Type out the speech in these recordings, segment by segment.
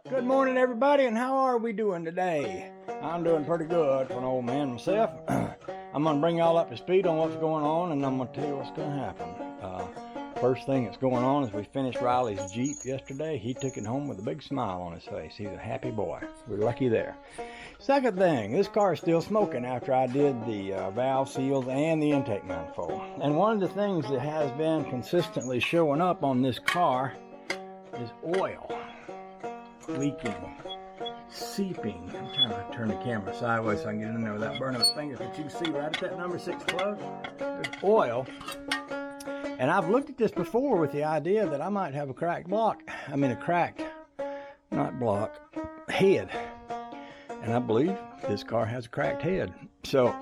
Good morning, everybody, and how are we doing today? I'm doing pretty good for an old man myself. I'm going to bring y'all up to speed on what's going on, and I'm going to tell you what's going to happen. First thing that's going on is we finished Riley's Jeep yesterday. He took it home with a big smile on his face. He's a happy boy. We're lucky there. Second thing, this car is still smoking after I did the valve seals and the intake manifold. And one of the things that has been consistently showing up on this car is oil leaking, seeping. I'm trying to turn the camera sideways so I can get in there without burning my fingers. But you can see right at that number 6 plug, there's oil. And I've looked at this before with the idea that I might have a cracked block. I mean a cracked, not block, head. And I believe this car has a cracked head. So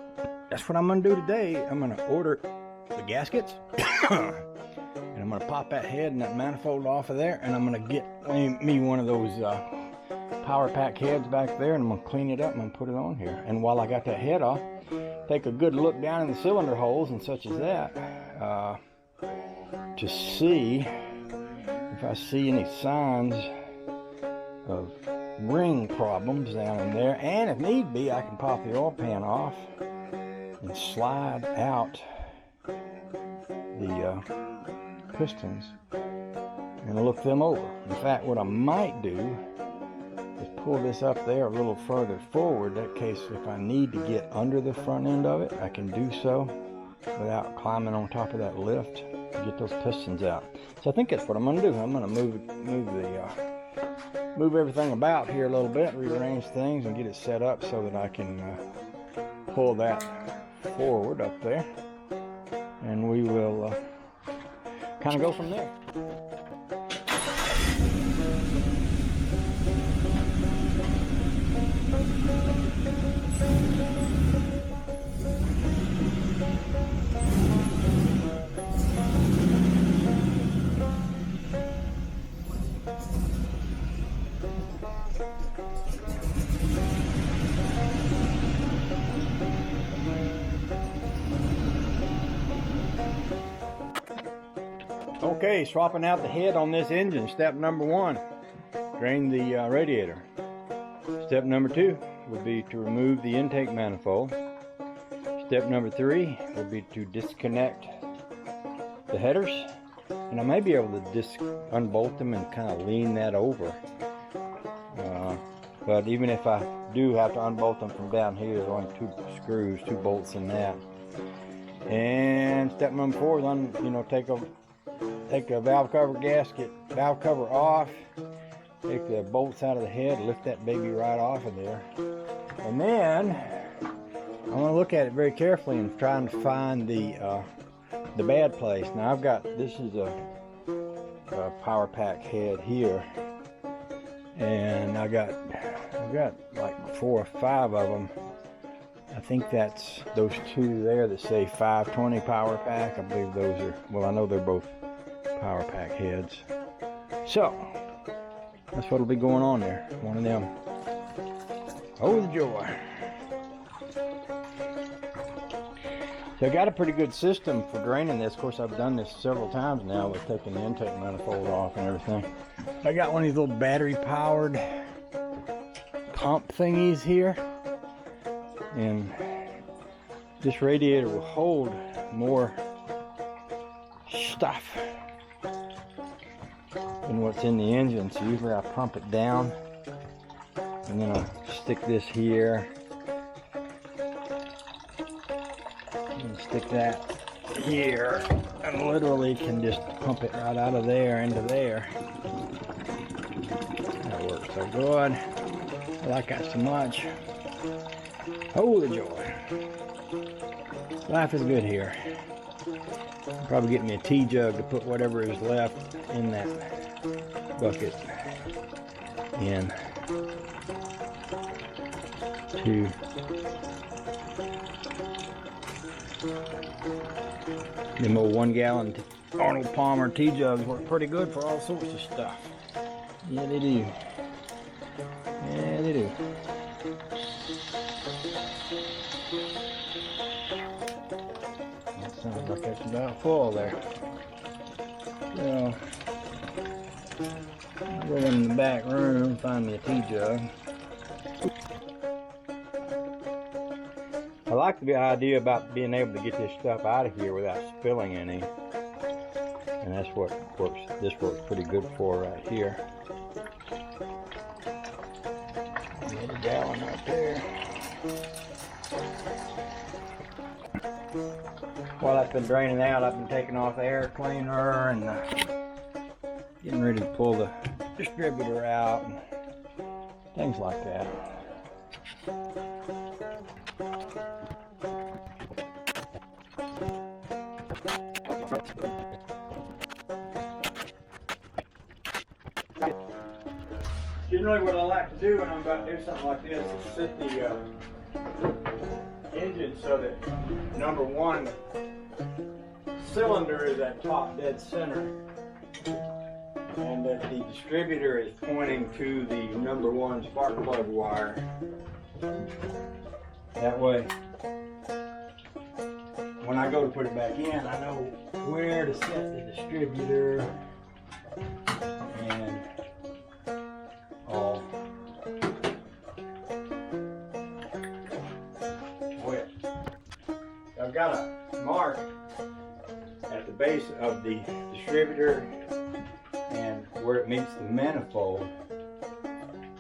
that's what I'm going to do today. I'm going to order the gaskets. And I'm going to pop that head and that manifold off of there. And I'm going to get me one of those power pack heads back there. And I'm going to clean it up and I'm going to put it on here. And while I got that head off, take a good look down in the cylinder holes and such as that. To see if I see any signs of ring problems down in there, and if need be I can pop the oil pan off and slide out the pistons and look them over. In fact, what I might do is pull this up there a little further forward. That case, if I need to get under the front end of it, I can do so without climbing on top of that lift to get those pistons out. So I think that's what I'm going to do. I'm going to move everything about here a little bit, rearrange things, and get it set up so that I can pull that forward up there, and we will kind of go from there. Okay, swapping out the head on this engine. Step number 1, drain the radiator. Step number 2 would be to remove the intake manifold. Step number 3 would be to disconnect the headers. And I may be able to unbolt them and kind of lean that over. But even if I do have to unbolt them from down here, there's only 2 screws, 2 bolts in that. And step number 4 is take a valve cover gasket, valve cover off, take the bolts out of the head, lift that baby right off of there. And then I want to look at it very carefully and try and find the bad place. Now this is a power pack head here, and I've got like 4 or 5 of them. I think that's those 2 there that say 520 power pack. I believe those are, well, I know they're both power pack heads. So that's what'll be going on there. One of them. Oh, the joy. So I got a pretty good system for draining this. Of course, I've done this several times now with taking the intake manifold off and everything. I got one of these little battery powered pump thingies here, and this radiator will hold more stuff than what's in the engine. So usually I pump it down and then I stick this here and stick that here, and literally can just pump it right out of there into there. That works so good. I like that so much. Oh, the joy. Life is good here. I'll probably get me a tea jug to put whatever is left in that bucket in to them old 1-gallon Arnold Palmer tea jugs work pretty good for all sorts of stuff. Yeah, they do. Yeah, they do. That sounds like it's about full there. So Go in the back room, find me a tea jug. I like the idea about being able to get this stuff out of here without spilling any. And that's what this works pretty good for right here. Get a gallon right there. While that's been draining out, I've been taking off the air cleaner and getting ready to pull the distributor out and things like that. Generally what I like to do when I'm about to do something like this is set the engine so that number one cylinder is at top dead center and that the distributor is pointing to the number one spark plug wire. That way when I go to put it back in, I know where to set the distributor and all wet. I've got a mark at the base of the distributor and where it meets the manifold.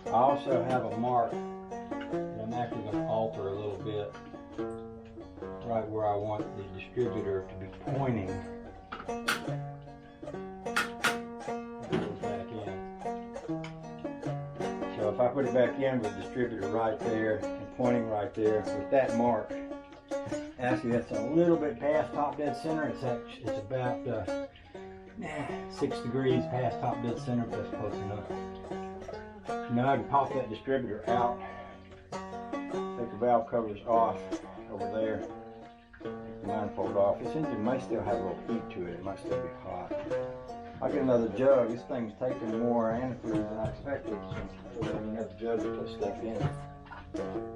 I also have a mark that I'm actually going to alter a little bit right where I want the distributor to be pointing. It goes back in. So if I put it back in with the distributor right there and pointing right there with that mark, actually that's a little bit past top dead center. It's about 6 degrees past top dead center, but that's close enough. Now I can pop that distributor out, take the valve covers off over there, take the manifold off. This engine may still have a little heat to it. It might still be hot. I'll get another jug. This thing's taking more antifreeze than I expected, so I'll get another jug to put stuff in.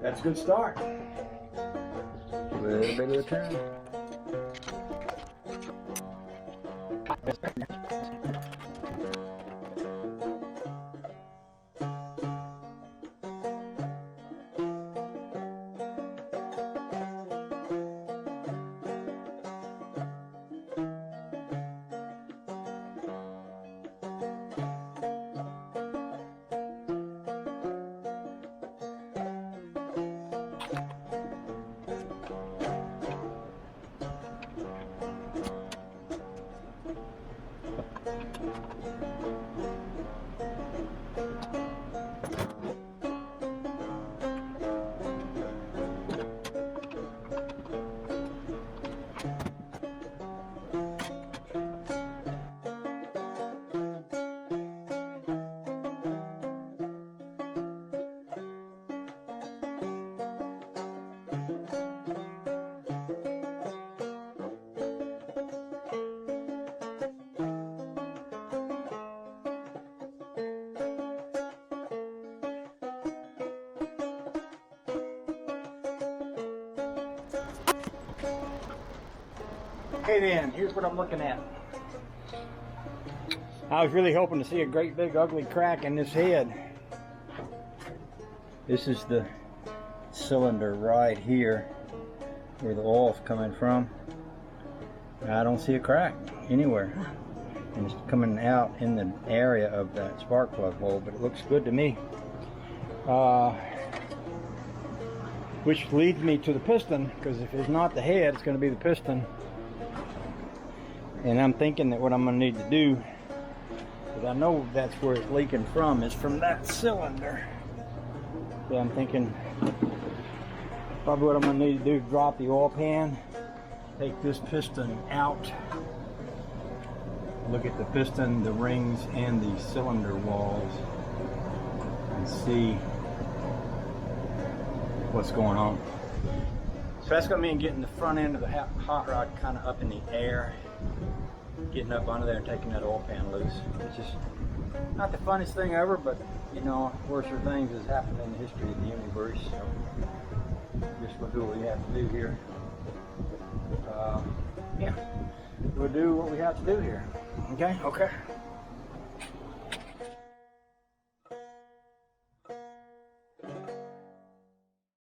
That's a good start. A little bit of a turn. Okay then, here's what I'm looking at. I was really hoping to see a great big ugly crack in this head. This is the cylinder right here where the oil's coming from. I don't see a crack anywhere. And it's coming out in the area of that spark plug hole, but it looks good to me. Which leads me to the piston, because if it's not the head, it's going to be the piston. And I'm thinking that what I'm going to need to do, because I know that's where it's leaking from, is from that cylinder. So I'm thinking probably what I'm going to need to do is drop the oil pan, take this piston out, look at the piston, the rings, and the cylinder walls, and see what's going on. So that's going to mean getting the front end of the hot rod kind of up in the air, getting up under there and taking that oil pan loose. It's just not the funnest thing ever, but you know, worser things has happened in the history of the universe. So just we'll do what we have to do here. Yeah, we'll do what we have to do here. Okay? Okay.